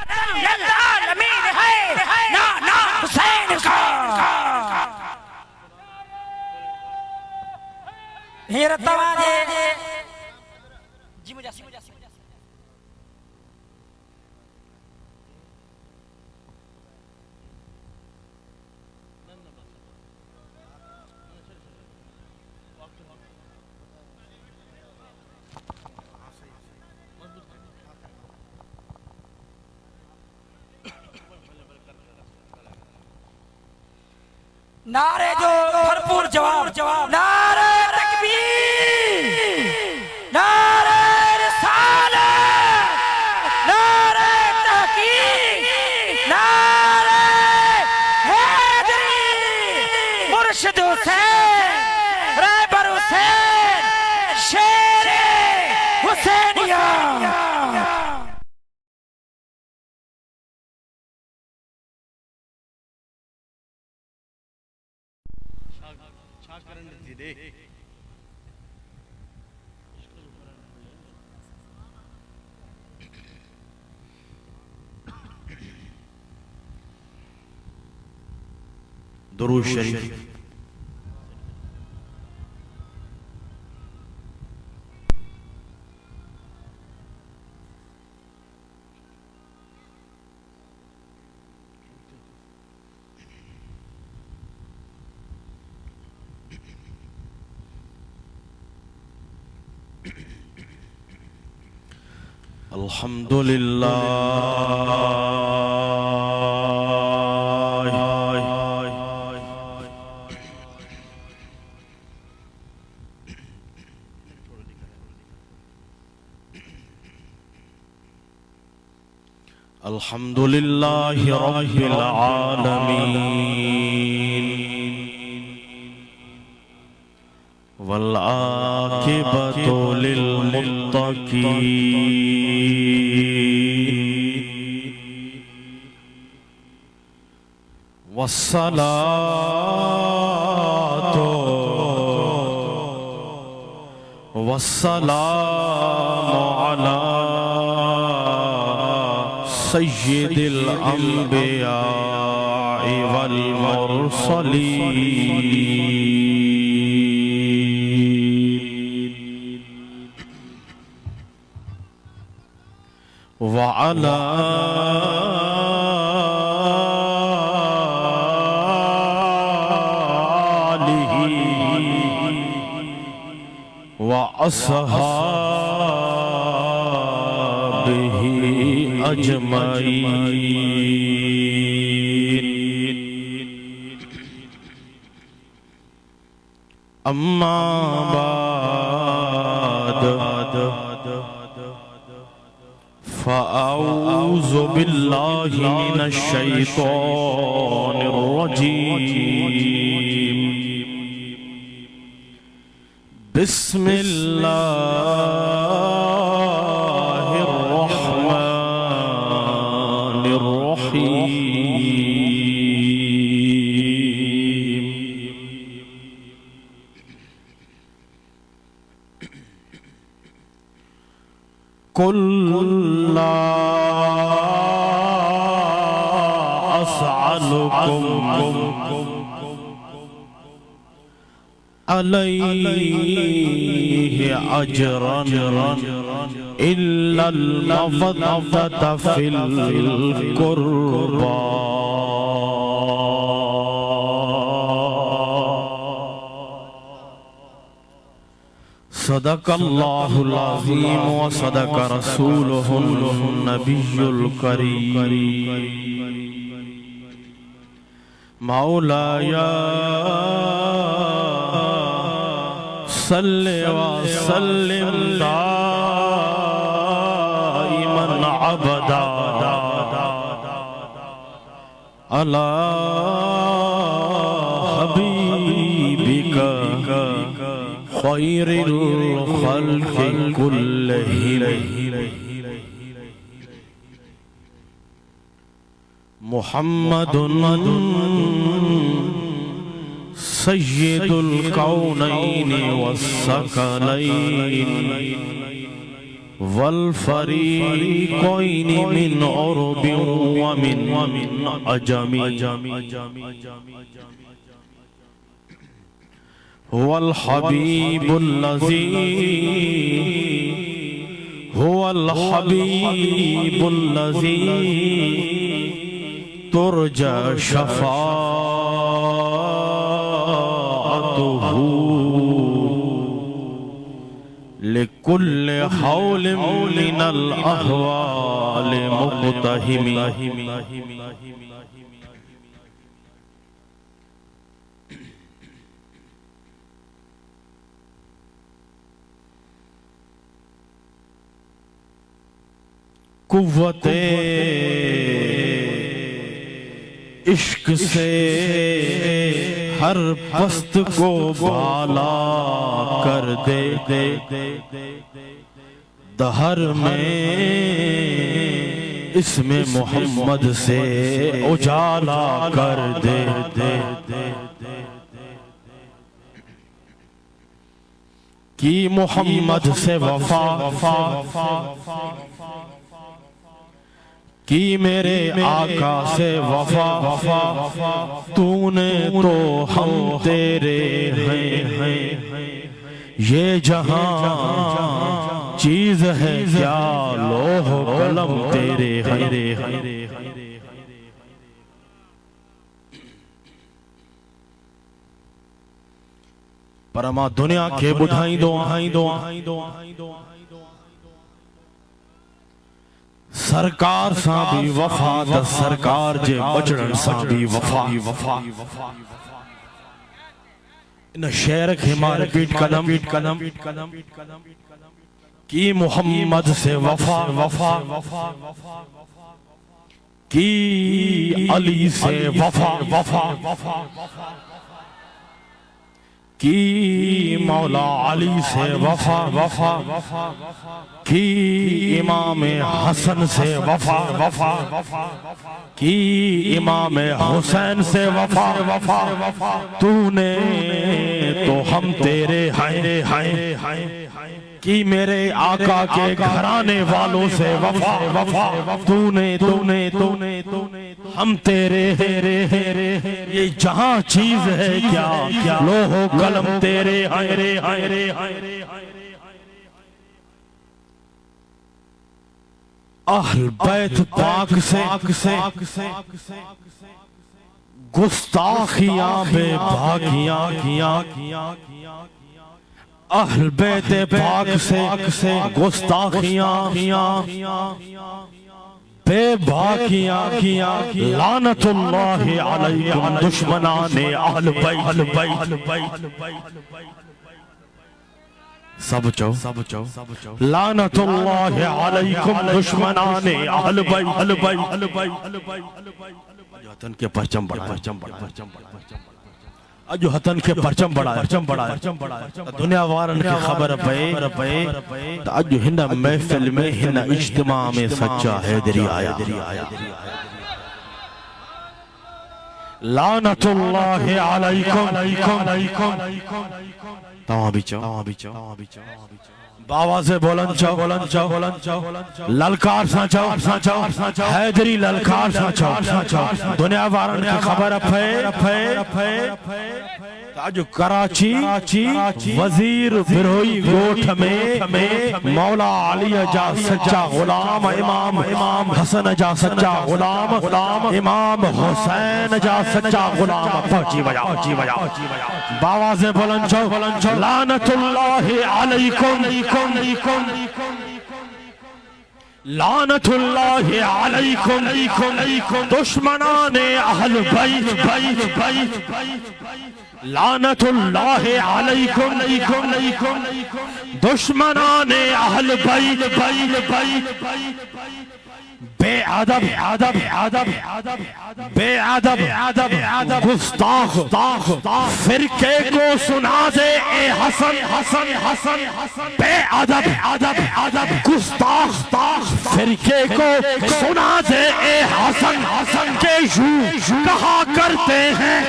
अमीन है ना ना हुसैन का हीरत वाजे जी मुझे नारे जो भरपूर जवाब नारे तकबीर नारे रिसालत नारे तहकीक नारे हैदरी मुर्शिद हुसैन रहबर हुसैन शेर हुसैनिया दुरूद शरीफ। अल्हम्दुलिल्लाह अल्हम्दुलिल्लाहि रब्बिल आलमीन वल आकिबतु लिल मुत्तकीन वस्सलातु वस्सलामु अला सय्यिदिल अंबिया वल मुरसलीन व अला आलिहि व अस्हाबिहि अजमईन। अम्मा बाद फ़अऊज़ु बिल्लाहि मिनश शैतानिर रजीम। बिस्मिल्लाहिर रहमानिर रहीम। कुल ला अस्अलुकुम अलैहि अजरन इल्लल मवद्दता फिल कुर्बा। सदक़ल्लाहुल अज़ीम व सदक़ रसूलुहुन नबियुल करीम। मौलाया सल्लि व सल्लिम दाइमन अबदा अला हबीबिका खैरिल खल्क़ि कुल्लिहिम मुहम्मदुन सय्यिदुल कौनैनि वस्सक़लैन वल फरीक़ैनि मिन उरबिन व मिन अजमी हुवल हबीबुल्लज़ी हुवल हबीबुल्लज़ी तुरजा शफ़ाअतुहु लिकुल्लि हौलिन मिनल अहवालि मुक़्तहिमी। कुव्वते इश्क से हर पस्त को बाला कर दे दहर में इसमें मोहम्मद से उजाला कर दे कि मोहम्मद से वफा कि मेरे आका से वफा तूने तो हम तेरे हैं ये जहां चीज है क्या लोह कलम तेरे हैं। परमा दुनिया के बुधाई दो सरकार सा भी वफा त सरकार जे बचड़न सा भी वफा। इन शेर के मार पीट कदम की मोहम्मद से वफा की अली से वफा की मौला अली से वफा की इमाम हसन से वफा की इमाम हुसैन से वफा तूने तो हम तेरे हैं कि मेरे आका के घराने वालों से वफा तूने हम तेरे ये जहां चीज है क्या लोहो कलम तेरे हैं। अहल बैत पाक से गुस्ताखियां बेभागियां किया अहल बैत पाक से गुस्ताखियां बेबाकियां किया लानतुल्लाहि अलैकुम दुश्मनाने अहल बैत सब चो लानतुल्लाहि अलैकुम दुश्मनाने अहल बैत हतन के परचम बड़ा अजो हतन के परचम बड़ा दुनिया वारन के खबर पे अजो हिन महफिल में हिन इज्तिमा में सच्चा हैदरी आया लानतुल्लाहि अलैकुम तवा भी चो बाबा से बोलन चो ललकार सा चो हैदरी ललकार सा चो दुनिया वारन की खबर फे आज कराची वजीर बिरोई गोठ में मौला अली जा सच्चा गुलाम इमाम हसन जा सच्चा गुलाम इमाम हुसैन जा सच्चा गुलाम पहुंची वजा बाबा से बोलन चो लानतुल्लाहि अलैकुम लानतुल्लाहि अलैकुम दुश्मनाने अहल बैत लानतुल्लाहि अलैकुम दुश्मनाने अहल बैत बेअदब गुस्ताख फिरके को सुना दे ए हसन बेअदब गुस्ताख फिरके को सुना दे ए हसन के यू कहा करते हैं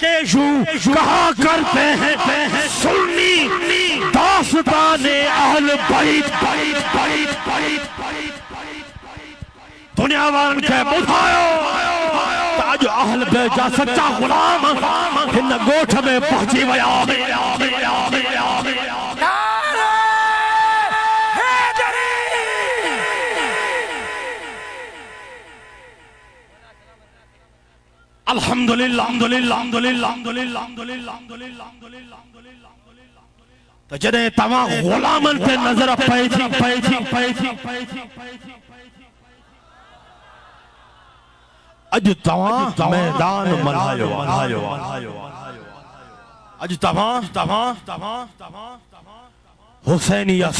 के यू कहा करते हैं सुन्नी दास दास्ताने अहल बैत दुनिया वारन खे ॿुधायो त अॼु अहल बैत जा सच्चा गुलाम हिन ॻोठ में पहुची विया नारे हैदरी अल्हम्दुलिल्लाह त जॾहिं तव्हां गुलामनि ते नज़र पए थी अॼु तव्हां मैदान मल्हायो अॼु तव्हां हुसैनिया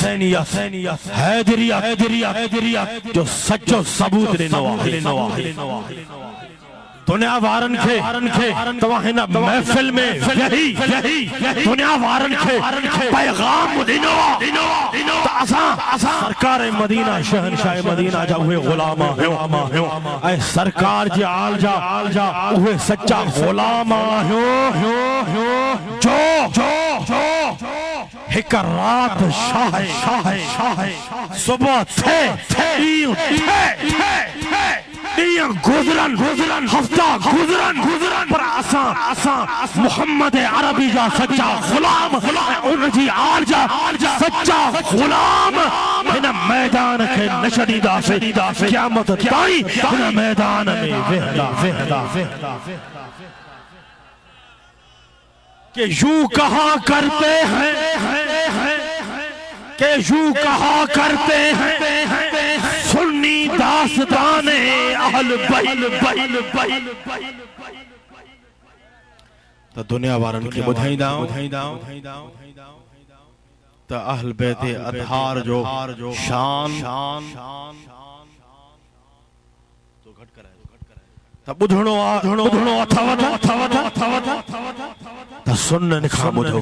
हैदरिया जो सच्चो सबूत ॾिनो आहे दुनिया वारन खे तव्हां हिन महफ़िल में यही दुनिया वारन खे पैगाम ॾिनो त असां सरकार मदीना शहनशाह मदीना जा उहे गुलाम आहियूं ऐं सरकार जे आल जा उहे सच्चा गुलाम आहियूं जो हिक रात शाह सुबह थे ॾींहं गुज़रन हफ़्ता गुज़रन पर असां मुहम्मद अरबी जा सच्चा गुलाम उन जी आल जा सच्चा गुलाम हिन मैदान खे न छॾींदासीं क़यामत ताईं हिन मैदान में वेहंदा कि यूं कहा करते हैं सुन्नी दास्ताने अहल बैत त दुनिया वारन खे ॿुधाईंदा त अहल बैत अतहार जो शान त ॿुधणो अथव त सुनन खां ॿुधो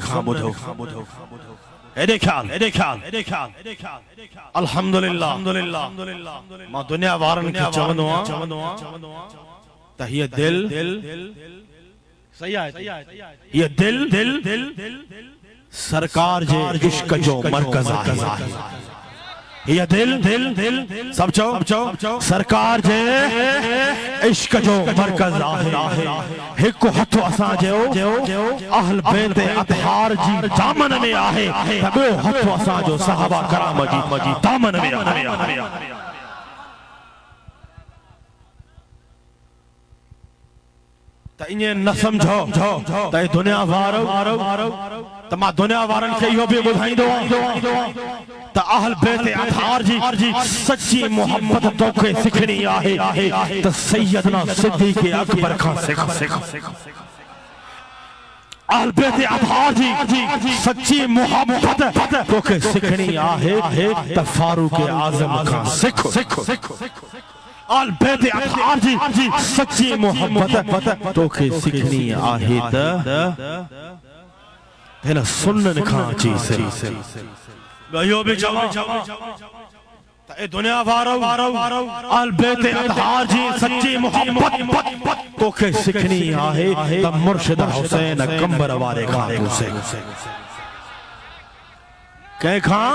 एॾे ख्याल अल्हम्दुलिल्लाह मां दुनिया वारन खे चवंदो आहियां त हीअ दिल सही आहे हीअ दिल सरकार जे इश्क जो मरकज़ आहे हीअ दिल सब चओ सरकार जे इश्क जो मरकज़ आहे हिक हथ असां जो अहल बैत अतहार जी दामन में आहे त ॿियो हथ असां जो सहाबा कराम जी दामन में आहे त ईअं न सम्झो त दुनिया वारो त मां दुनिया वारन खे इहो बि ॿुधाईंदो त अहल बैत अतहार जी सच्ची मोहब्बत तोखे सिखणी आहे त सैयदना सिद्दीक़ अकबर खां सिख अहल बैत अतहार जी सच्ची मोहब्बत तोखे सिखणी आहे त फारूक आज़म खां सिख अहल बैत अतहार जी सच्ची मोहब्बत तोखे सिखणी आहे त हिन सुन्नन खां अची इहो बि चवां त ए दुनिया वारो अहल बैत अतहार जी सच्ची मोहब्बत तोखे सिखणी आहे त मुर्शिद हुसैन कंबर वारे खां कंहिंखां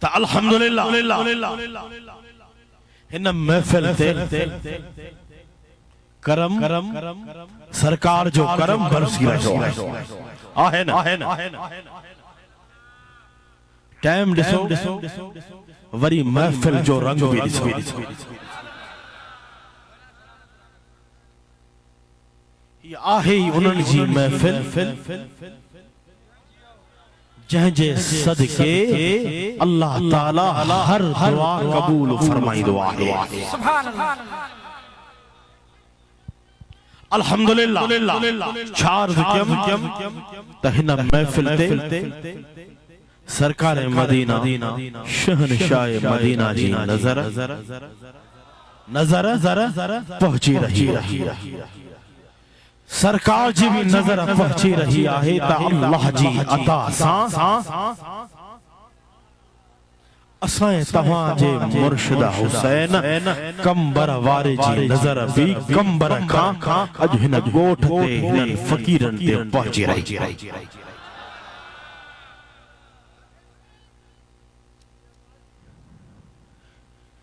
त अल्हम्दुलिल्लाह हिन महफिल ते करम सरकार जो करम बरसी रहियो आहे न टाइम ॾिसो वरी महफिल जो रंग बि ॾिसो आहे उन्हनि जी महफिल जंहिंजे सदके अल्लाह ताला हर दुआ कबूल फरमाईंदो आहे अल्हम्दुलिल्लाह चार कम त हिन महफिल ते सरकार मदीना शहनशाह मदीना जी नजर पहुंची रही सरकार जी भी नजर पहुंची रही आहे त अल्लाह जी अता सां असां तव्हां जे मुर्शिद हुसैन कंबर वारे जी नजर भी कंबर खां अज हिन गोठ ते हिन फकीरन ते पहुंची रही।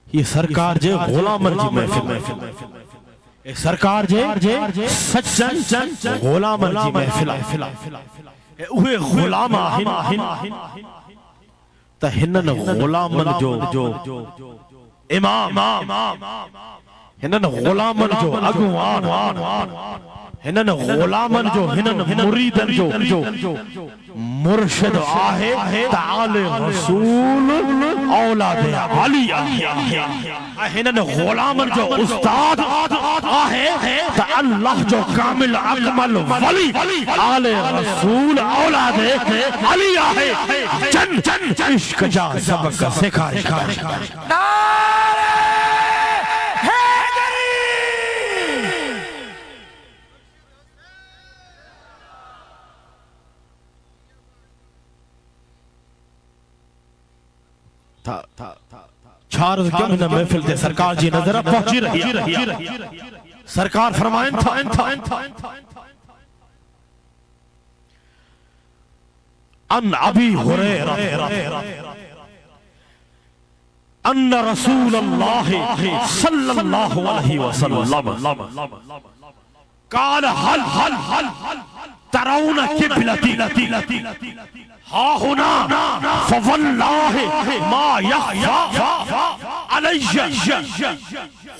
ये सरकार जे गुलामन जी महफिल, ये सरकार जे सच्चन गुलामन जी महफिल, उहे गुलाम आहिन त हिनन गुलामन जो इमाम, हिनन गुलामन जो अगवान, हिनन गुलामन जो हिनन मुरीदन जो मुर्शिद आहे त आले रसूल औलाद अली आहे। हिनन गुलामन जो उस्ताद आहे त अल्लाह जो कामिल अकमल वली आले रसूल औलाद अली आहे। जन जन इश्क जा सबक सिखाए। नारे हैदरी। छार क्यों न महफिल ते सरकार जी नजर पहुंची रही। सरकार फरमाइन था अन अबी हुरैरा अन्न रसूलल्लाह सल्लल्लाहु अलैहि वसल्लम काल हल तराउन किबलती हा हुना फवल्लाहि मा यख्फा अलैया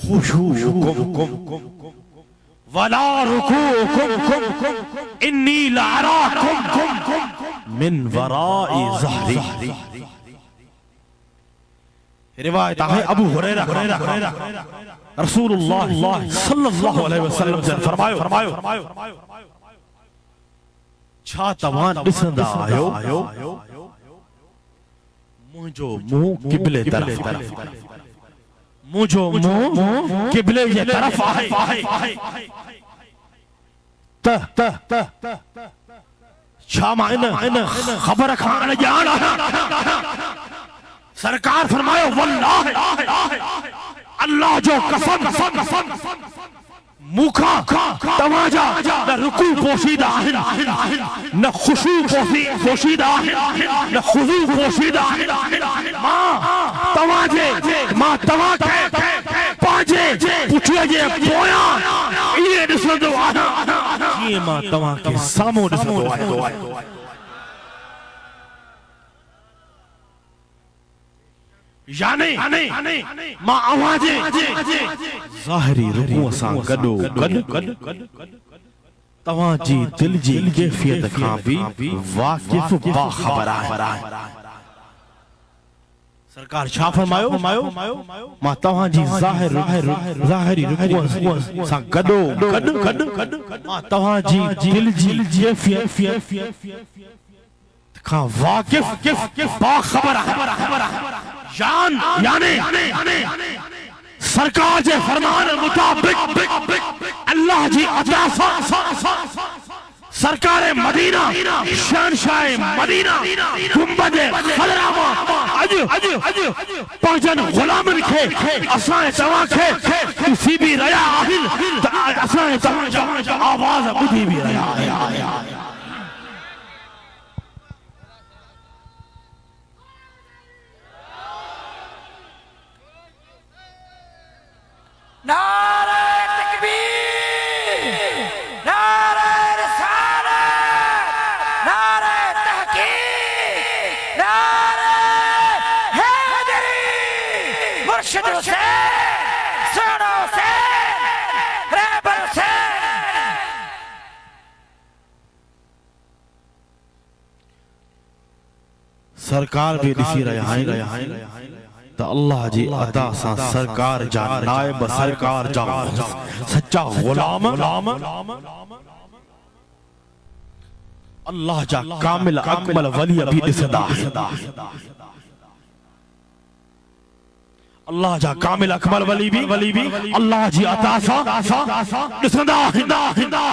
खुशूकुम वला रुकूकुम इन्नी लअराकुम मिन वराई ज़हरी। रिवायत है अबू हुरैरा रसूलुल्लाह सल्लल्लाहु अलैहि वसल्लम से फरमायो छा तव्हां ॾिसंदा आहियो मुंहिंजो मुंहुं किबले तरफ़, मुंहिंजो मुंहुं किबले जे तरफ़ आहे त छा मां इन ख़बर खां अणॼाण आहियां। सरकार फरमायो वल्लाह अल्लाह जो कसम मुखा तवाजा न रुकू पोशीदा न खुशू पोशीदा न खुजू पोशीदा मां तवा के पाजे पुठिया जे पोया ये ॾिसंदो आहियां जीअं मां तव्हां खे साम्हूं ॾिसंदो आहियां। यानी मां आवाज़ ज़ाहिरी रुकूअ सां गॾो तव्हां जी दिल जी कैफियत खां भी वाकिफ़ बाख़बर आहे। सरकार छा फरमायो मां तव्हां जी ज़ाहिरी रुकूअ सां गॾो मां तव्हां जी दिल जी कैफियत खां वाकिफ़ बाख़बर आहे। यानी सरकार जे फरमान मुताबिक अल्लाह जी अता सरकार मदीना शहनशाह मदीना गुंबद खजरा अज पंजन गुलामन खे असां तव्हां खे ॾिसी भी रहिया आहिनि त असां तव्हां जी आवाज़ ॿुधी भी रहिया आहियूं। नारे तकबीर, नारे रिसालत, नारे तहकीक, नारे हैदरी। मुर्शिद हुसैन, सुनो हुसैन, रहबर हुसैन। सरकार भी ॾिसी रहिया आहिनि त अल्लाह जी अता सां सरकार जा नायब सरकार जा सच्चा गुलाम अल्लाह जा कामिल अकमल वली भी ॾिसंदा। अल्लाह जा कामिल अकमल वली भी अल्लाह जी अता सां ॾिसंदा हिंदा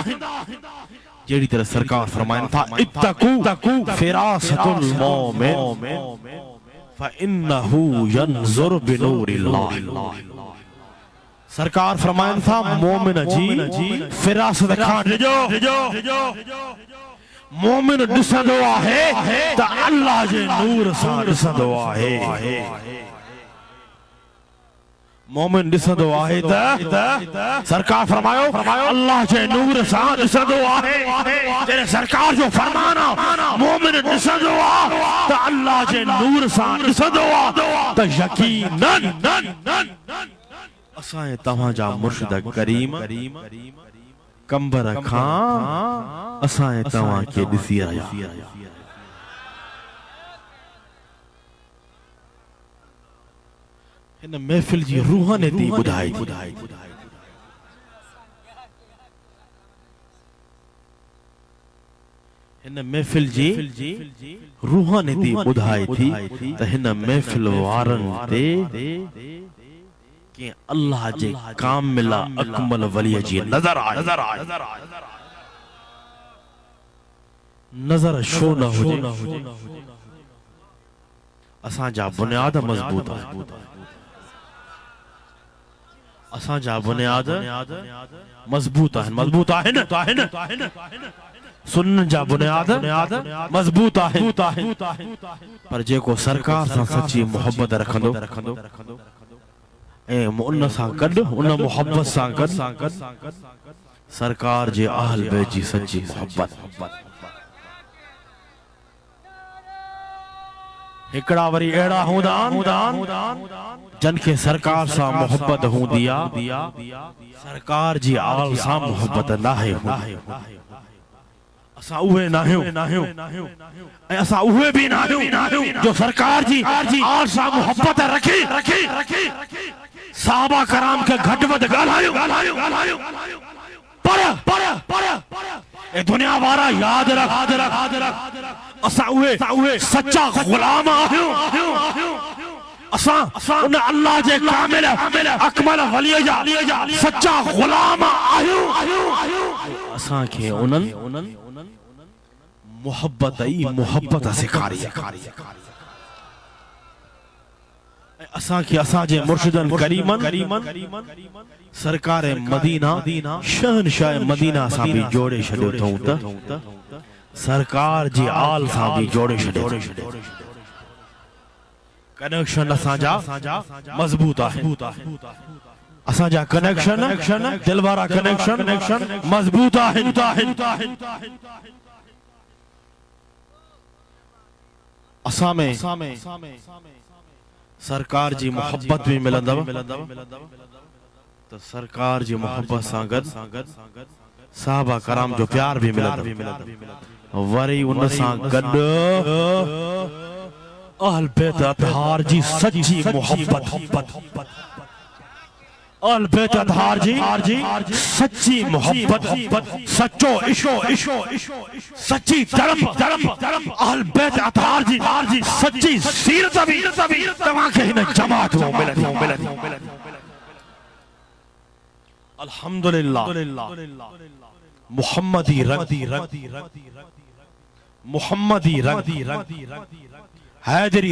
जेड़ी तरह सरकार फरमाइन था इत्तकू फिरासतुल मोमिन फइन्नहु यंजुर बिनूरिल्लाह। सरकार फरमाइन था मोमिन जी फिरासत खां ॾिजो मोमिन ॾिसंदो आहे त अल्लाह जे नूर सां ॾिसंदो आहे। मोमिन ॾिसंदो आहे त सरकार फरमायो अल्लाह जे नूर सां ॾिसंदो आहे। जॾहिं सरकार जो फरमान आहे मोमिन ॾिसंदो आहे त अल्लाह जे नूर सां ॾिसंदो आहे त यकीनन असां तव्हांजा मुर्शिद करीम कंबर खां असां तव्हांखे ॾिसी रहिया। इन महफिल जी रूहानी ॿुधाई हिन महफिल जी रूहानी ॿुधाई थी त हिन महफिल वारनि ते कि अल्लाह जे कामिल अकमल वली जी नजर नजर छो न हुजे। असांजा बुनियाद मजबूत आहे असांजा बुनियाद मजबूत आहिनि सुन्नत जा बुनियाद मजबूत आहिनि पर जेको सरकार सां सच्ची मोहब्बत रखंदो ऐं उन सां गॾु उन मोहब्बत सां गॾु सरकार जे अहल बैत जी सच्ची मोहब्बत। हिकड़ा वरी अहिड़ा हूंदा जिनखे सरकार सां मोहब्बत हूंदी आहे सरकार जी आल सां मोहब्बत नाहे। असां उहे नाहियूं ऐं असां उहे बि नाहियूं जो सरकार जी आल सां मोहब्बत रखी साहबा कराम के घट वध ॻाल्हायूं पर ए दुनिया वारा याद रख असां उहे सच्चा गुलाम आहियूं। असां उन अल्लाह जे कामिल अकमल वली जा सच्चा गुलाम आहियूं। असां खे उन्हनि मोहब्बत सिखारी असां खे असांजे मुर्शिदन करीमन सरकार मदीना शहनशाह मदीना सां भी जोड़े छॾियो अथऊं त सरकार जी आल सां भी जोड़े छॾियो। कनेक्शन असांजा मजबूत आहे असांजा कनेक्शन दिल वारा कनेक्शन मजबूत आहिनि। असां में सरकार जी मोहब्बत भी मिलंदव तो सरकार जी मोहब्बत सां गॾु साहबा कराम जो प्यार भी मिलंदव वरी उन सां गॾु अहल बैत अतहार जी सच्ची मोहब्बत अहल बैत अतहार जी सच्ची मोहब्बत सच्चो इशो सच्ची तड़प अहल बैत अतहार जी सच्ची सीरत भी तव्हांखे हिन जमात में मिलंदी। अल्हम्दुलिल्लाह मुहम्मदी रंग हैदरी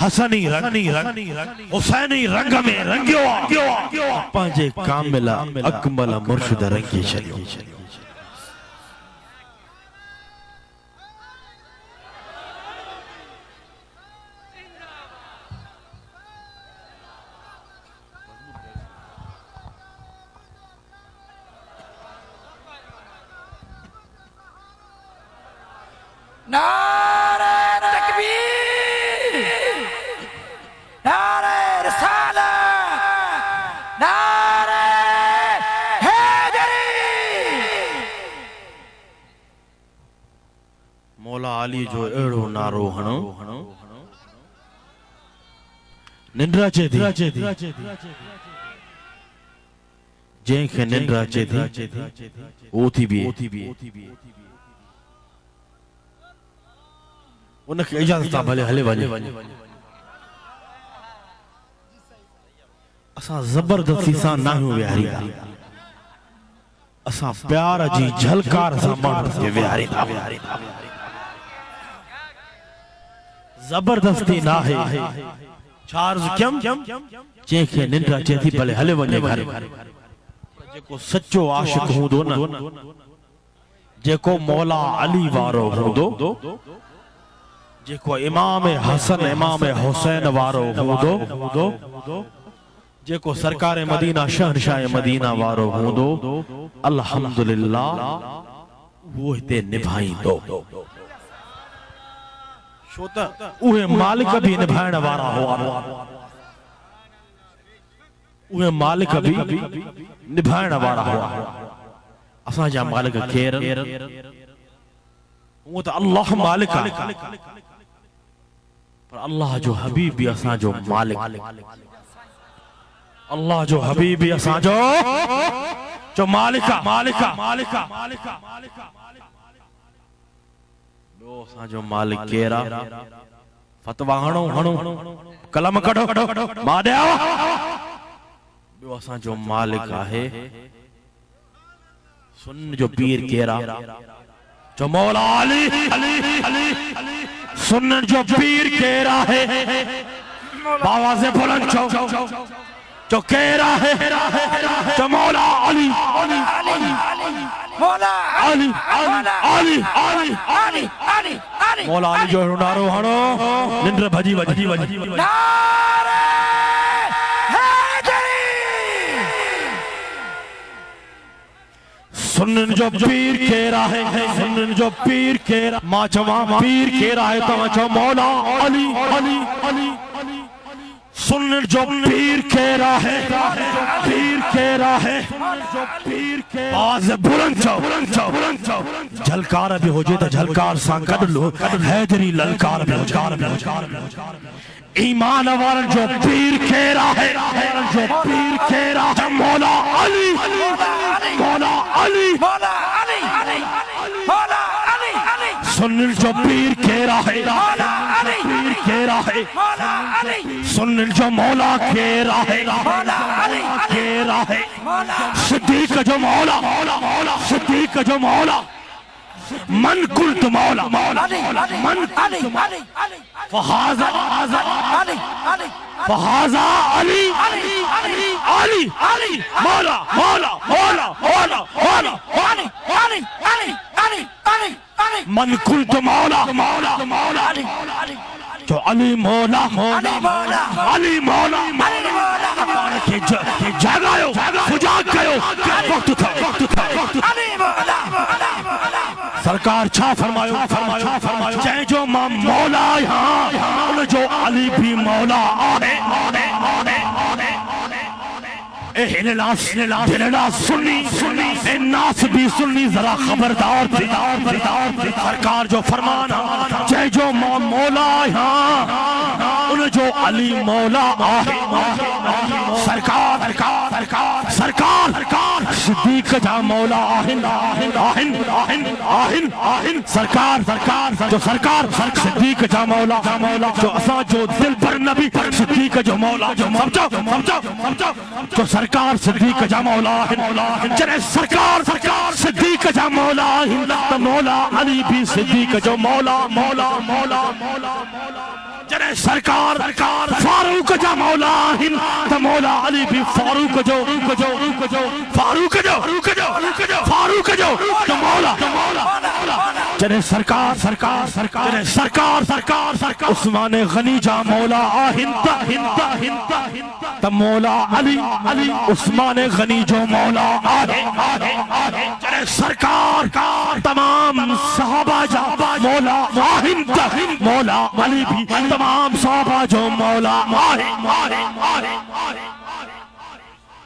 हसनी हुसैनी रंग में रंगियो पंहिंजे कामिल अकमल मुर्शिद रंगे छॾियो। नारे तकबीर नारे रिसालत नारे हैदरी। मौला अली जो अहिड़ो नारो हणो निंद्रा अचे थी जंहिंखे निंद्रा अचे थी उहो थी बीहे उनखे इजाज़त भले हले वञे असां ज़बरदस्ती सां नाहियूं विहारींदा, असां प्यार जी झलकार सां माण्हुनि खे विहारींदा। ज़बरदस्ती ना है। चार्ज क्यम जंहिंखे निंड अचे थी भले हले वञे घर। जेको सच्चो आशिक हूंदो न, जेको मौला अली वारो हूंदो, जेको इमाम हसन इमाम हुसैन वारो हूंदो, जेको सरकार मदीना शहनशाह मदीना वारो हूंदो, अल्हम्दुलिल्लाह वो हिते निभाईंदो। छो त उहे मालिक भी निभाइण वारा हुआ, उहे मालिक भी निभाइण वारा हुआ। असांजा मालिक केर? वो तो अल्लाह मालिक आहे, पर अल्लाह जो हबीब भी असांजो मालिक। अल्लाह जो हबीब भी असांजो जो मालिका मालिका मालिका मालिका मालिका ॿियो असांजो मालिक केर आहे? फतवा हणो हणो, कलम कढो, मां ॾियां। ॿियो असांजो मालिक आहे सुन जो पीर केर आहे? जो मौला अली। सुन जो पीर केर आहे? आवाज़ बुलंद चओ, जो केर आहे? जो मौला अली। मौला अली अली अली अली अली अली मौला अली जो नारो हणो, निंड भजी वजी वजी। नारे हैदरी। सुनन जो पीर केर आहे? सुनन जो पीर केर? मां चवां पीर केर आहे? तव्हां चओ मौला अली अली अली। सुनन जो पीर केर आहे? पीर केर आहे? पीर केर? आवाज़ बुलंद चओ, झलकार भी हुजे त झलकार सां कढ लो, हैदरी ललकार भी हुजे। ईमान वारन जो पीर केर आहे? जो पीर केर आहे? मौला अली। मौला अली। मौला अली। मौला अली। सुनन जो पीर केर आहे? पीर केर आहे? सुनन जो मौला केर आहे? केर आहे? सिद्दीक जो मौला। सिद्दीक जो मौला। मन कुल्त मौला। मन फहाजा फहाजा अली अली अली मौला मौला मौला मौला मौला मन कुल्त मौला मौला मौला जो अली मौला अली मौला के जगायो सुजाग कयो वक्त था सरकार छा फरमायो जय जो मां मौला यहाँ उन जो अली भी मौला आहे सुन्नी नास भी सुन्नी जरा खबरदार थी सरकार जो फरमान जय जो मां मौला यहाँ उन जो अली मौला आहे सरकार सरकार सरकार सरकार सरकार सिद्दीक जा मौला आहिन आहिन आहिन आहिन आहिन सरकार सरकार जो सरकार सिद्दीक जा मौला जो असा जो दिल पर नबी सिद्दीक जो मौला जो समझो जो सरकार सिद्दीक जा मौला जने सरकार सरकार सिद्दीक जा मौला तो मौला अली भी सिद्दीक जो मौला मौला मौला मौला जने सरकार सरकार फारूक जा मौला तो मौला अली भी फारूक जो फारूक जो फारूक जो तो मौला जने सरकार सरकार सरकार जने सरकार सरकार सरकार उस्मान गनी जा मौला हिंदा हिंदा हिंदा तो मौला अली अली उस्मान गनी जो मौला जने सरकार तमाम सहाबा जा मौला हिंदा मौला अली भी तमाम सहाबा जो मौला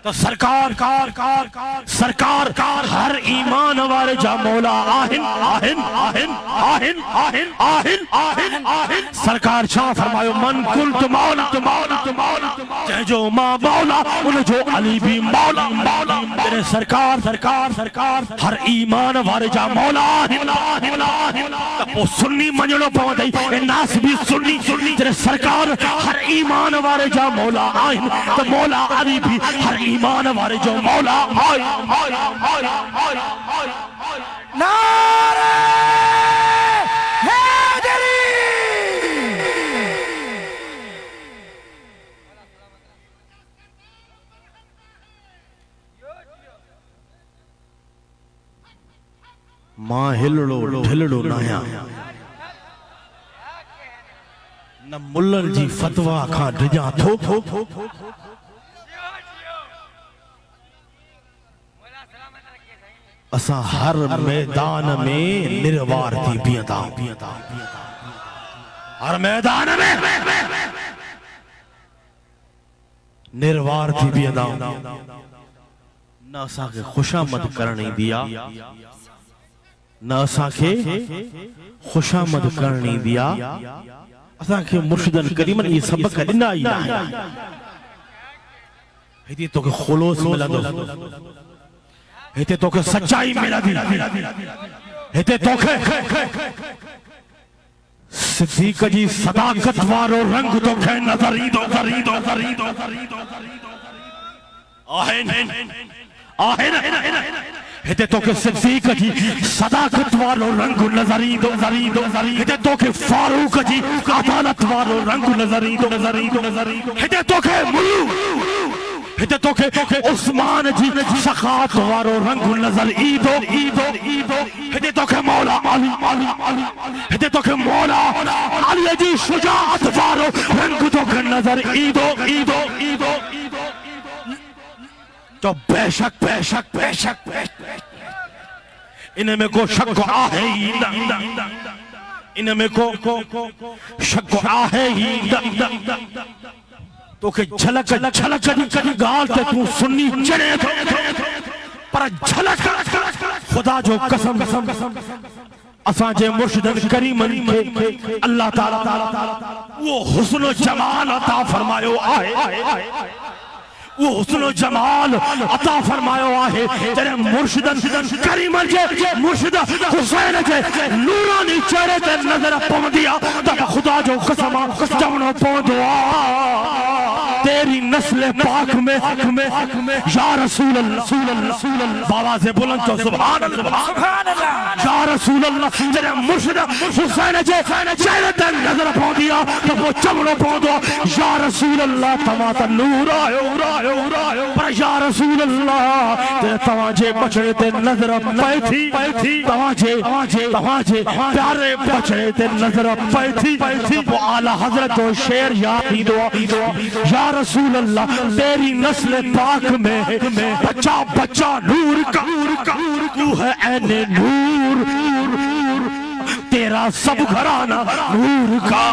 तो सरकार कार कार सरकार कार हर ईमान वाले जा मौला आहिन आहिन आहिन आहिन आहिन आहिन सरकार छा फरमायो मन कुंत मौला जो मां मौला उन जो अली भी मौला तेरे सरकार हर ईमान वारे जा मौला वो सुन्नी मञणो पवंदई ए नास भी सुन्नी तेरे सरकार हर ईमान वारे जा मौला आहिन तो मौला अली भी हर ईमान वारे जो मौला नारे हैदरी मां हिलड़ो ढिलड़ो नाया न मुल्लन जी फतवा खां डिजा थो असा हर मैदान में निर्वार थी बीहंदा हर मैदान में निर्वार थी बीहंदा न असा के खुशामद करणी दिया न असा के खुशामद करणी दिया असा के मुर्शिदन करीमन ये सबक ॾिना ई न हिते तो के खुलूस मिलंदो हिते तो के सच्चाई मिलंदी हिते तो के सिद्दीक जी सदाकत वारो रंग तो के नजर ईंदो हिते तो के सिद्दीक जी सदाकत वारो रंग नजर ईंदो हिते तो के फारूक जी अदालत वारो रंग नजर ईंदो हिते तो के हिते तो के उस्मान जी सखात वारो रंग नजर ईंदो हिते तो के मौला अली हिते तो के मौला अली जी शुजाअत वारो रंग तो के नजर ईंदो तो बेशक इनमें को शक आहे ही न इनमें को शक आहे ही न तो के झलक कदी गाल ते तू सुन्नी चढ़े थो पर झलक खुदा जो कसम असा जे मुर्शिदन करीमन के अल्लाह ताला वो हुस्न जमाल अता फरमायो आहे वो हुस्न जमाल अता फरमायो आहे तेरे मुर्शिदन करीमन जे मुर्शिद हुसैन जे नूरानी चेहरे ते नजर पवंदिया त खुदा जो कसम चवणो पवंदो आ तेरी नस्ल पाक में या रसूल अल्लाह बाबा से बुलंद तो सुभान अल्लाह या रसूल अल्लाह तेरे मुर्शिद हुसैन जे चेहरे ते नजर पवंदिया त वो चवणो पवंदो या रसूल अल्लाह तमा त नूर आयो पर या रसूल अल्लाह ते तवा जे बचड़े ते नजर पई थी तवा जे प्यारे बचड़े ते नजर पई थी वो आला हजरत और शेर याद ईंदो या रसूल अल्लाह तेरी नस्ल पाक में बच्चा नूर का तू है ऐने नूर तेरा सब घराना नूर का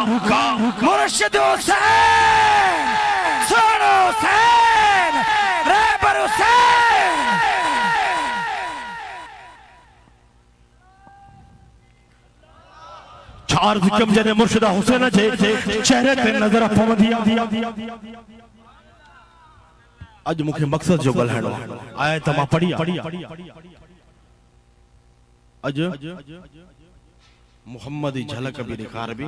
मुर्शिद हुसैन सुन हुसैन रहबर हुसैन चार जिकम जने मुर्शिद हुसैन जे चेहरे ते नजर पवंदिया अज मुखे मकसद जो ॻाल्हाइणो आया त मां पढ़ी अज मोहम्मद जी झलक भी ॾेखार भी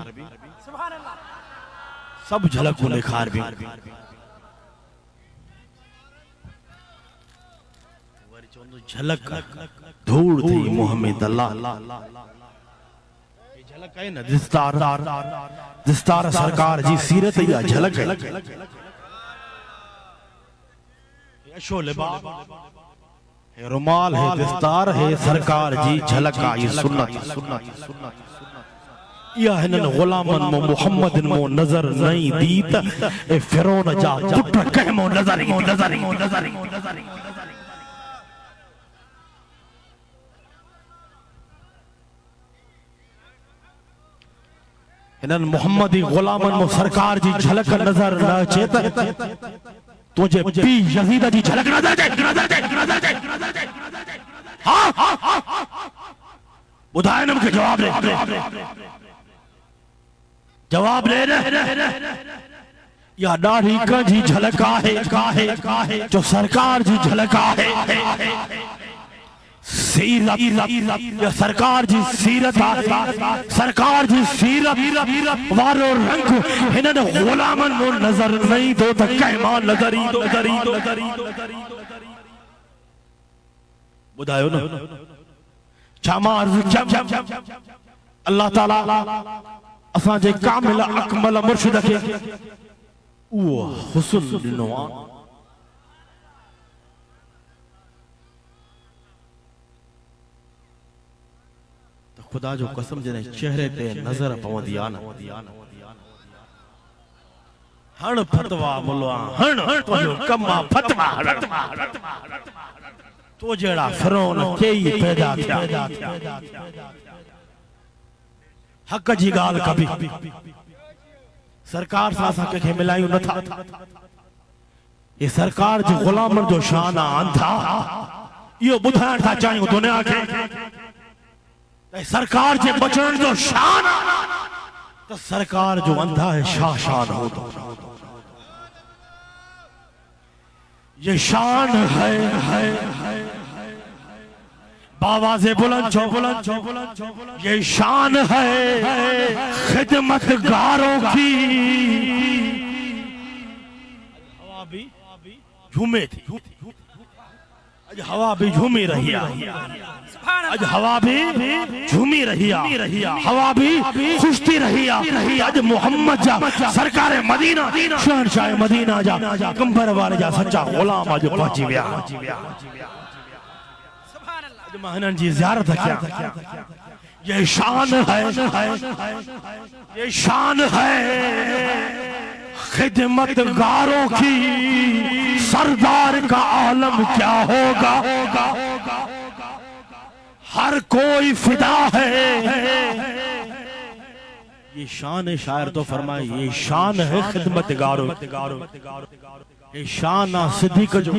सब झलकूं ॾेखार भी झलक धूड़ थी मोहम्मद अल्लाह झलक है न दिस्तार सरकार जी सीरत या झलक है शोले है रुमाल है दिस्तार है सरकार जी झलक आई सुन्नत या हिनन गुलामन मो मोहम्मद मो नजर नहीं दीत ए फिरौन जा पुट कहमो नजर हिनन मोहम्मदी गुलामन मो सरकार जी झलक नजर न अचे तुझे पी यजीद जी झलक नजर हाँ ॿुधाए न मूंखे जवाब दे जवाब ले या दाढ़ी कंजी झलक आहे जो सरकार जी झलक आहे सीरत या सरकार जी सीरत आहे सरकार जी सीरत वारो रंग हिनन गुलामन नो नजर नहीं दो त कहमा नजरी बुधायो न छामा अर्ज अल्लाह ताला असा जे कामिल अकमल मुर्शिद के वो हुस्न दिनो तो खुदा जो कसम जने चेहरे ते नजर पवंदी आ न हण फतवा मुल्ला हण तो जो कमा फतवा तो जेड़ा फिरौन केई पैदा थिया हक जी गाल कभी सरकार सां के मिलायूं न था ये सरकार जो गुलामन जो शान अंधा यो बुधाण था चाहियो दुनिया के सरकार जे बचण जो शान तो सरकार जो अंधा है शान हो तो ये शान है बावाज़े बुलंद छो ये शान है खिदमतगारों की हवा भी झूमे थी आज हवा भी झूमी रही आज हवा भी झूमी रही हवा भी खुशती रही आज मोहम्मद जा सरकार मदीना शहंशाह मदीना जा कंबर वाले जा सच्चा गुलाम आज पहुंची विया महनन जी ज़ियारत किया ये शान है खिदमतगारों की सरदार का आलम क्या होगा हर कोई फिदा है ये शान है शायर तो फरमाए ये शान है खिदमतगारों ये शान सिद्दीक जो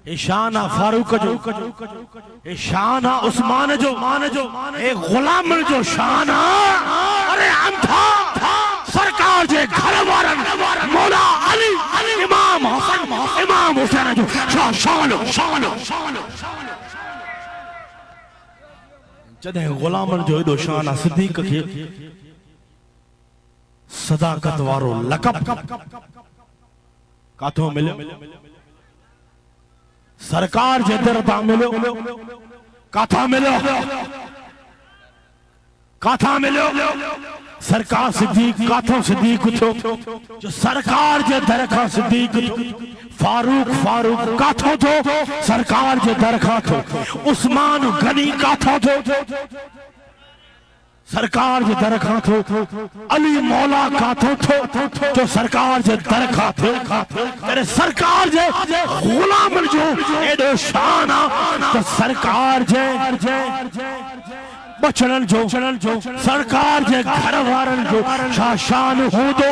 ईशाना फारूक जो ईशाना उस्मान जो एक गुलाम जो शाना अरे अंधा सरकार जे घर वारन मौला अली इमाम हुसैन जो शान जदे गुलामन जो एडो शाना सिद्दीक के सदाकत वारो लक़ब काथों मिले सरकार जे दरबार मिलो काथा मिलो सरकार सिद्दीक काथों सिद्दीक थो जो सरकार जे दरखा सिद्दीक फारूक काथों थो सरकार जे दरखा थो उस्मान गनी काथों थो सरकार जे दरखा थो अली मौला काथों थो जो सरकार जे दरखा थो तेरे सरकार जे गुलाम जो एडो शान तो सरकार जे बचड़न जो सरकार जे घर वारन जो शान हो दो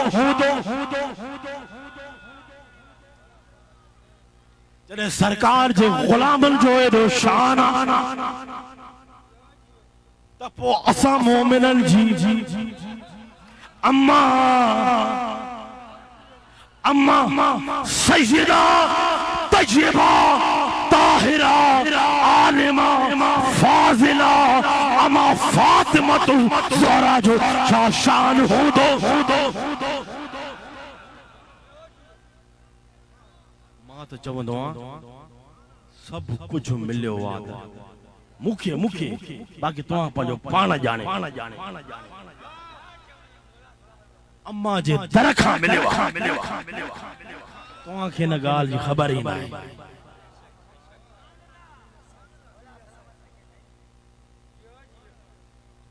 तेरे सरकार जे गुलामन जो एडो शान तपो असा मोमिनन जी अम्मा सैयदा तय्यबा ताहिरा आलिमा फाजिला अम्मा फातिमा ज़हरा जो शान हो दो मां तो चवंदो सब कुछ मिलियो आ मुखे बाकी तुम पंहिंजो पाण जाने अम्मा जे दरखा मिलियो तुम खे न गाल जी खबर ही नहीं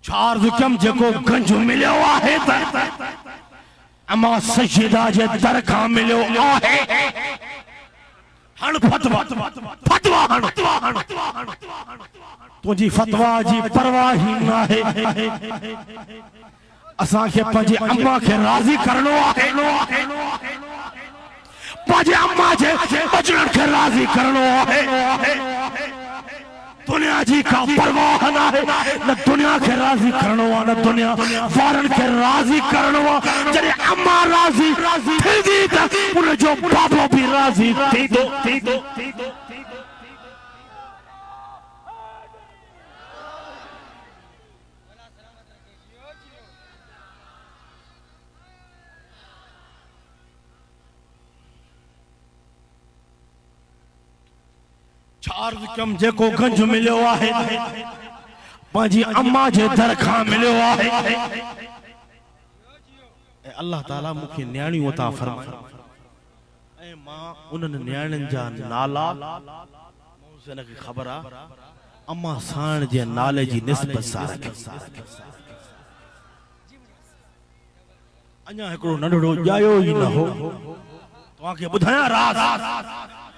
चार जुकम जेको गंज मिलियो आहे अम्मा सैयदा जे दरखा मिलियो आहे हण फतवा तुझी फतवा जी परवाह ही ना है असा के पंजे अम्मा के राजी करनो आहे पंजे अम्मा जे बचड़न के राजी करनो आहे दुनिया जी का परवाह ना है न दुनिया के राजी करणो न दुनिया वारन के राजी करणो जरे अम्मा राजी थी त उन जो बाबो भी राजी थी दो चार विक्रम जेको गंज मिलियो आहे पंहिंजी अम्मा जे दर खां मिलियो आहे ऐं अल्लाह ताला मूंखे न्याणियूं अता फरमाए ऐं मां उन्हनि न्याणियुनि जा नाला मुझे खे ख़बर आहे अम्मा साण जे नाले जी निस्बत सां रखियो अञा हिकिड़ो नंढड़ो ॼायो ई न हो तव्हांखे ॿुधायां राज़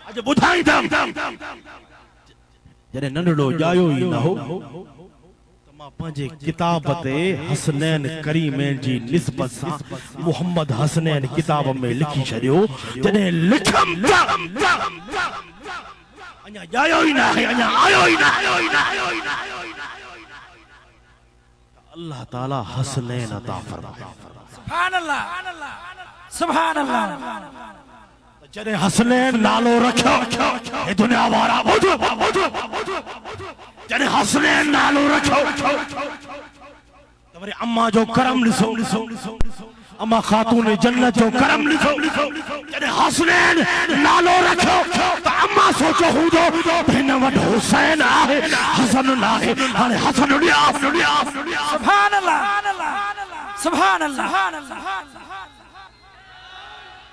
अॼु ॿुधाईंदमि जॾहिं नंढड़ो ॼायो ई न हो त मां पंहिंजे किताब ते हसनैन करीमैन जी निस्बत सां मोहम्मद हसनैन किताब में लिखी छॾियो जॾहिं लिखम अञा ॼायो ई न आहे अञा आयो ई न अल्लाह ताला हसनैन अता फरमाए सुभान अल्लाह सुभान अल्लाह जॾहिं हसनैन नालो रखियो हे दुनिया वारा ॿुधो जॾहिं हसनैन नालो रखियो त वरी अम्मा जो करम ॾिसो अम्मा खातून जन्नत जो करम ॾिसो जॾहिं हसनैन नालो रखियो त अम्मा सोचो हूंदो हिन वटि हुसैन आहे हसन न आहे हाणे हसन ॾिया सुभान अल्लाह सुभान अल्लाह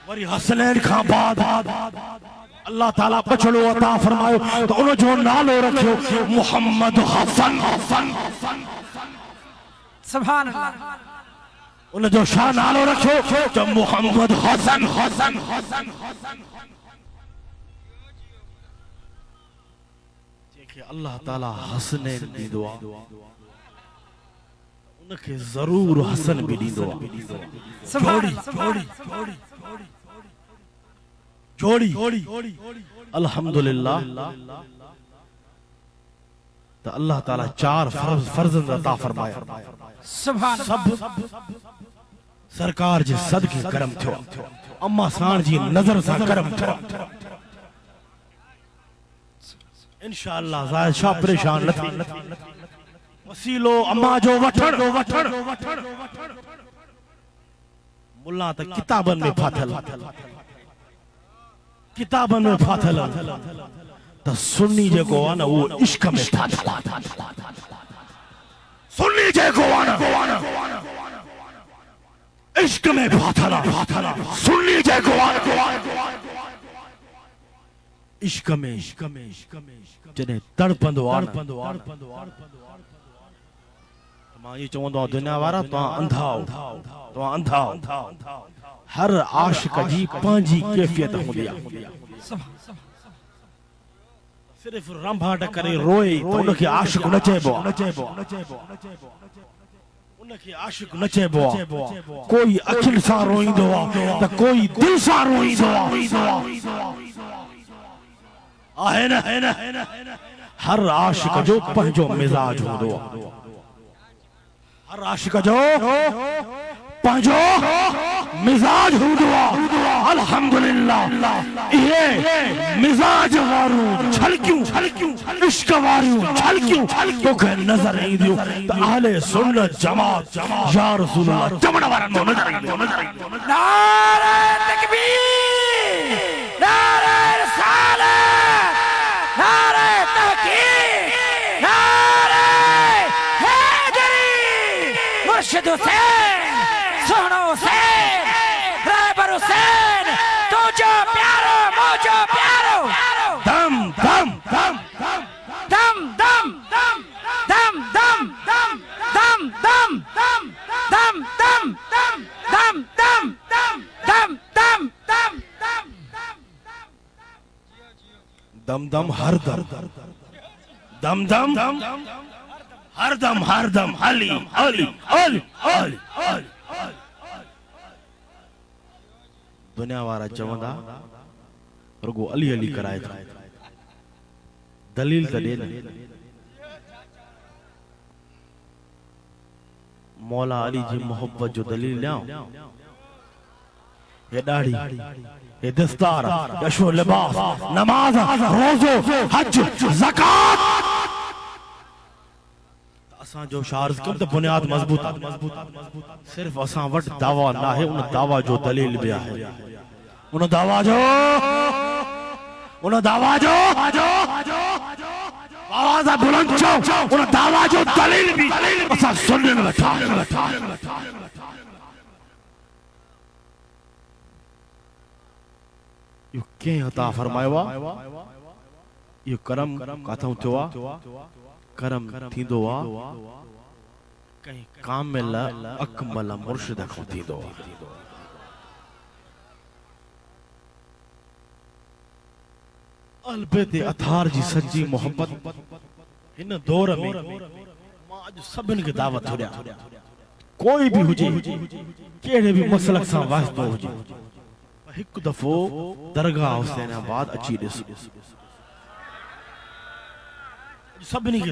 वरी हसनैन खां बाद अल्लाह ताला बचड़ो अता फरमायो तो उन जो नालो रखियो मोहम्मद हसन सुभान अल्लाह उन जो छा नालो रखियो तो मोहम्मद हसन जेके अल्लाह ताला हसनैन ॾींदो आहे उनखे ज़रूर हसन भी ॾींदो आहे जोड़ी अल्हम्दुलिल्लाह तो अल्लाह ताला चार फर्जंद अता फरमाया सुभान सब सरकार जे सदके करम थियो अम्मा साण जी नजर सां करम थियो इंशाअल्लाह ज़ाहिर शाह परेशान न थी वसीलो अम्मा जो वठण मुल्ला त किताबन में फाथल किताबन में फाथल त सुन्नी जेको आहे न वो इश्क में फाथल सुन्नी जेको आहे न इश्क में फाथल सुन्नी जेको आहे इश्क में जॾहिं तड़पंदो आहे मां ये चवंदो आहियां दुनिया वारा तव्हां अंधा हर आशिक जी पंहिंजी कैफियत हूंदी आहे सिर्फ रंभाट करे रोए तो उनखे आशिक न चइबो उनखे आशिक न चइबो कोई अखिल सां रोईंदो आहे त कोई दिल सां रोईंदो आहे न हर आशिक जो पंहिंजो मिजाज हूंदो आहे हर आशिक जो पंहिंजो मिजाज हूंदो आहे अल्हम्दुलिल्लाह ये मिजाज वारू छलकियूं इश्क वारू छलकियूं तोखे नजर ईंदियूं त अहले सुन्नत जमात या रसूल अल्लाह चमड़ वारनि में नजर ईंदियूं नारे तकबीर नारे रिसालत नारे तहकीक नारे हैदरी मुर्शिद हुसैन सोहना हुसैन रहबर हुसैन तुझो प्यारो मुझो प्यारो दम दम दम दम दम दम दम दम दम दम दम दम दम दम दम दम दम दम दम हर दम दम हर दम अली अली अली अली दुनिया वारा चवंदा रुगो अली अली कराए था दलील त ॾे न मौला अली जी मोहब्बत जो दलील लियाऊं। ये दाढ़ी, ये दस्तार, यशो लिबास, नमाज, रोज़ो, हज, ज़कात। असां जो शार्ज कम तो बुनियाद मजबूत आहे। सिर्फ असां वट दावा ना है, उन दावा जो दलील भी है। उन दावा जो आवाज बुलंद चो, उन दावा जो दलील भी असां सुनने वेठा। यो के अता फरमायो आ, यो करम काथों थियो आ, करम थींदो आ कहीं कामिल अकमल मुर्शिद खां थींदो आ। अलबेते अथार जी सच्ची मोहब्बत इन दौर में मां अज सभिन के दावत थोड़िया। कोई भी हुजे, केड़े भी मसलक सां वास्तो हुजे, एक दफो दरगाह हुसैनाबाद अची ॾिस। सभिनी खे